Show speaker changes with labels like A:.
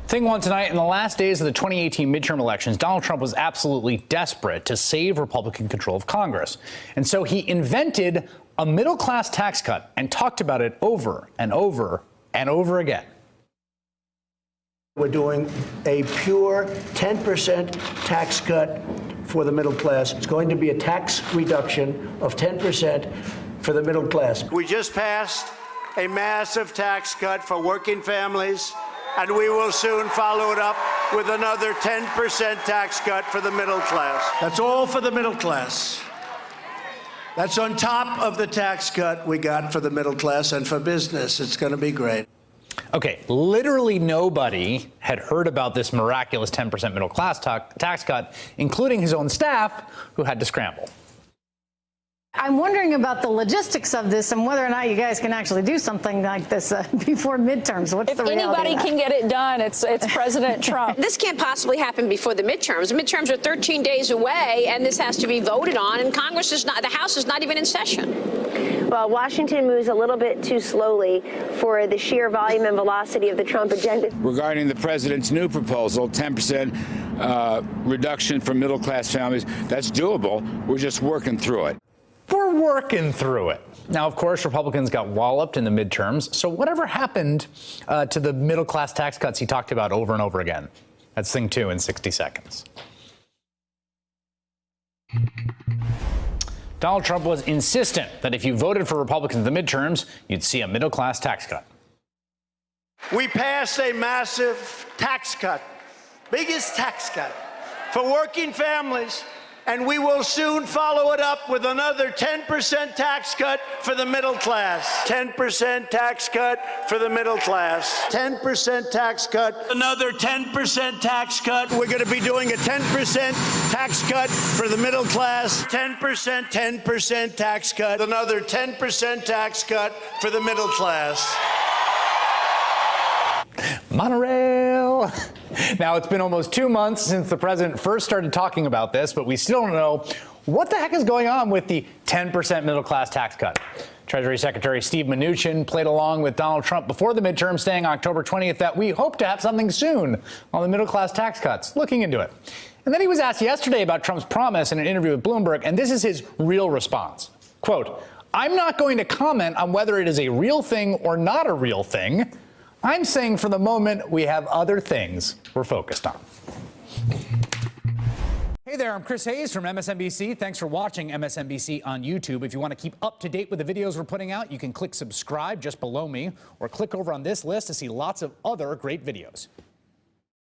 A: Thing one tonight, in the last days of the 2018 midterm elections, Donald Trump was absolutely desperate to save Republican control of Congress. And so he invented a middle-class tax cut and talked about it over and over and over again.
B: We're doing a pure 10% tax cut for the middle class. It's going to be a tax reduction of 10% for the middle class.
C: We just passed a massive tax cut for working families, and we will soon follow it up with another 10% tax cut for the middle class.
B: That's all for the middle class. That's on top of the tax cut we got for the middle class and for business. It's going to be great.
A: Okay, literally nobody had heard about this miraculous 10% middle class tax cut, including his own staff, who had to scramble.
D: I'm wondering about the logistics of this and whether or not you guys can actually do something like this before midterms. What's the reality?
E: If anybody can get it done, it's President Trump.
F: This can't possibly happen before the midterms. The midterms are 13 days away, and this has to be voted on, and Congress is not, the House is not even in session.
G: Well, Washington moves a little bit too slowly for the sheer volume and velocity of the Trump agenda.
H: Regarding the president's new proposal, 10% reduction for middle-class families, that's doable. We're just working through it.
A: We're working through it. Now, of course, Republicans got walloped in the midterms. So whatever happened to the middle-class tax cuts he talked about over and over again? That's thing two in 60 seconds. Donald Trump was insistent that if you voted for Republicans in the midterms, you'd see a middle-class tax cut.
C: We passed a massive tax cut, biggest tax cut for working families, and we will soon follow it up with another 10% tax cut for the middle class. 10% tax cut for the middle class. 10% tax cut. Another 10% tax cut. We're going to be doing a 10% tax cut for the middle class. 10% tax cut. Another 10% tax cut for the middle class.
A: Monorail. Now, it's been almost 2 months since the president first started talking about this, but we still don't know what the heck is going on with the 10% middle-class tax cut. Treasury Secretary Steve Mnuchin played along with Donald Trump before the midterm, saying October 20th that we hope to have something soon on the middle-class tax cuts, looking into it. And then he was asked yesterday about Trump's promise in an interview with Bloomberg, and this is his real response. Quote, "I'm not going to comment on whether it is a real thing or not a real thing. I'm saying for the moment, we have other things we're focused on." Hey there, I'm Chris Hayes from MSNBC. Thanks for watching MSNBC on YouTube. If you want to keep up to date with the videos we're putting out, you can click subscribe just below me or click over on this list to see lots of other great videos.